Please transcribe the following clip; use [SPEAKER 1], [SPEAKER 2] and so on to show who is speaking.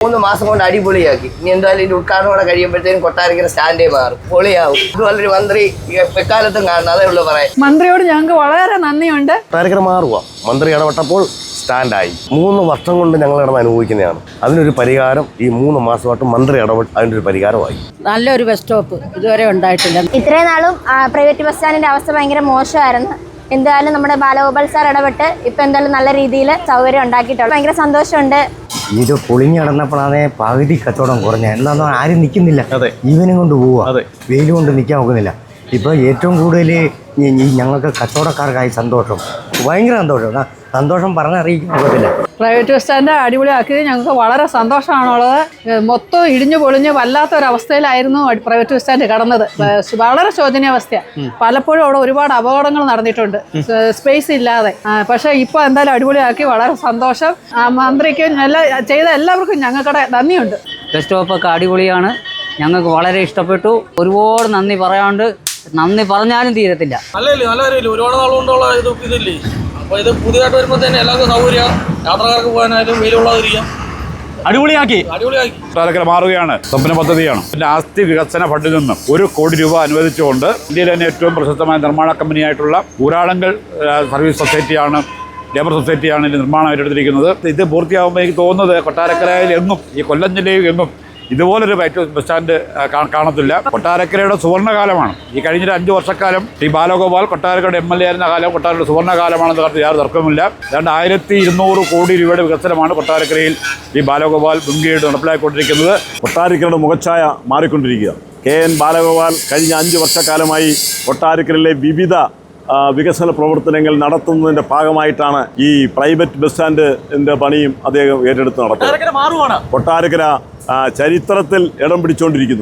[SPEAKER 1] 3 മാസം കൊണ്ട് അടിപൊളിയാക്കി. ഇനി എന്തായാലും ഇതിന്റെ ഉദ്ഘാടനം കഴിയുമ്പോഴത്തേക്കും കൊട്ടാരക്കര സ്റ്റാൻഡേ മാറും, പൊളിയാവും. ഇതുപോലൊരു മന്ത്രി എക്കാലത്തും കാണണം, അതേ ഉള്ളൂ പറയാൻ.
[SPEAKER 2] മന്ത്രിയോട് ഞങ്ങൾക്ക് വളരെ നന്ദിയുണ്ട്.
[SPEAKER 3] കൊട്ടാരക്കര മാറുക, മന്ത്രി ഇടപെട്ടപ്പോൾ സ്റ്റാൻഡായി. 3 വർഷം കൊണ്ട് ഞങ്ങൾ ഇടന്ന് അനുഭവിക്കുന്നതാണ്. അതിനൊരു പരിഹാരം ഈ 3 മാസമായിട്ട് മന്ത്രി ഇടപെട്ട് അതിനൊരു പരിഹാരമായി.
[SPEAKER 4] നല്ലൊരു ബസ് സ്റ്റോപ്പ് ഇതുവരെ ഉണ്ടായിട്ടില്ല.
[SPEAKER 5] ഇത്രയും നാളും പ്രൈവറ്റ് ബസ് സ്റ്റാൻഡിന്റെ അവസ്ഥ ഭയങ്കര മോശമായിരുന്നു. എന്തായാലും നമ്മുടെ ബാലഗോപാൽ സാർ ഇടപെട്ട് ഇപ്പൊ എന്തായാലും നല്ല രീതിയിൽ സൗകര്യം ഉണ്ടാക്കിയിട്ടുണ്ട്. ഭയങ്കര സന്തോഷമുണ്ട്.
[SPEAKER 6] ഇത് പൊളിഞ്ഞു കിടന്നപ്പോഴാണ് പകുതി കച്ചവടം കുറഞ്ഞ. എന്താണെന്നോ ആരും നിൽക്കുന്നില്ല, ഈവനും കൊണ്ട് പോവുക, വെയിൽ കൊണ്ട് നിൽക്കാൻ നോക്കുന്നില്ല. ഇപ്പോൾ ഏറ്റവും കൂടുതൽ ഞങ്ങൾക്ക് കച്ചവടക്കാർക്കായി സന്തോഷം, ഭയങ്കര സന്തോഷം. സന്തോഷം പറഞ്ഞറിയിക്കാൻ പറ്റില്ല.
[SPEAKER 2] പ്രൈവറ്റ് ബസ് സ്റ്റാൻഡ് അടിപൊളിയാക്കിയത് ഞങ്ങൾക്ക് വളരെ സന്തോഷമാണുള്ളത്. മൊത്തം ഇടിഞ്ഞു പൊളിഞ്ഞ് വല്ലാത്തൊരവസ്ഥയിലായിരുന്നു പ്രൈവറ്റ് ബസ് സ്റ്റാൻഡ് കടന്നത്. വളരെ ശോചനീയാവസ്ഥയാണ്. പലപ്പോഴും അവിടെ ഒരുപാട് അപകടങ്ങൾ നടന്നിട്ടുണ്ട് സ്പേസ് ഇല്ലാതെ. പക്ഷേ ഇപ്പോൾ എന്തായാലും അടിപൊളിയാക്കി, വളരെ സന്തോഷം. മന്ത്രിക്കും ചെയ്ത എല്ലാവർക്കും ഞങ്ങൾക്കടെ നന്ദിയുണ്ട്.
[SPEAKER 4] ബസ് സ്റ്റോപ്പൊക്കെ അടിപൊളിയാണ്, ഞങ്ങൾക്ക് വളരെ ഇഷ്ടപ്പെട്ടു. ഒരുപാട് നന്ദി പറയാണ്ട്, നന്ദി പറഞ്ഞാലും തീരത്തില്ല.
[SPEAKER 7] നല്ല കാര്യമില്ല, ഒരുപാട് നാളുകൊണ്ടുള്ള ഇതില്ലേ. അപ്പോൾ ഇത് പുതിയതായിട്ട് വരുമ്പോൾ തന്നെ എല്ലാവർക്കും സൗകര്യം, യാത്രക്കാർക്ക് പോകാനായാലും വെയിലുള്ളതിരിക്കാം. അടിപൊളിയാക്കി.
[SPEAKER 8] കൊട്ടാരക്കര മാറുകയാണ്. സ്വപ്ന പദ്ധതിയാണ്. പിന്നെ ആസ്തി വികസന ഫണ്ടിൽ നിന്നും 1 കോടി രൂപ അനുവദിച്ചുകൊണ്ട് ഇന്ത്യയിലെ തന്നെ ഏറ്റവും പ്രശസ്തമായ നിർമ്മാണ കമ്പനിയായിട്ടുള്ള ഊരാളുങ്കൽ സർവീസ് സൊസൈറ്റിയാണ്, ലേബർ സൊസൈറ്റിയാണ് ഇതിൻ്റെ നിർമ്മാണം ഏറ്റെടുത്തിരിക്കുന്നത്. ഇത് പൂർത്തിയാകുമ്പോൾ എനിക്ക് തോന്നുന്നത് കൊട്ടാരക്കരയിൽ എങ്ങും, ഈ കൊല്ലം ജില്ലയിൽ എങ്ങും ഇതുപോലൊരു ബസ് സ്റ്റാൻഡ് കാണത്തില്ല. കൊട്ടാരക്കരയുടെ സുവർണ്ണകാലമാണ്. ഈ കഴിഞ്ഞ 5 വർഷക്കാലം ഈ ബാലഗോപാൽ കൊട്ടാരക്കരയുടെ MLA ആയിരുന്ന കാലം കൊട്ടാരക്കരയുടെ സുവർണ്ണകാലമാണെന്ന് പറഞ്ഞാൽ യാതൊരു തർക്കമില്ല. 1200 കോടി രൂപയുടെ വികസനമാണ് കൊട്ടാരക്കരയിൽ ഈ ബാലഗോപാൽ മുൻകൈയിട്ട് നടപ്പിലാക്കിക്കൊണ്ടിരിക്കുന്നത്.
[SPEAKER 9] കൊട്ടാരക്കരയുടെ മുഖച്ഛായ മാറിക്കൊണ്ടിരിക്കുക. KN ബാലഗോപാൽ കഴിഞ്ഞ 5 വർഷക്കാലമായി കൊട്ടാരക്കരയിലെ വിവിധ വികസന പ്രവർത്തനങ്ങൾ നടത്തുന്നതിൻ്റെ ഭാഗമായിട്ടാണ് ഈ പ്രൈവറ്റ് ബസ് സ്റ്റാൻഡിൻ്റെ പണിയും അദ്ദേഹം ഏറ്റെടുത്ത് നടത്തുന്നത്. കൊട്ടാരക്കര ചരിത്രത്തിൽ ഇടം പിടിച്ചുകൊണ്ടിരിക്കുന്നു.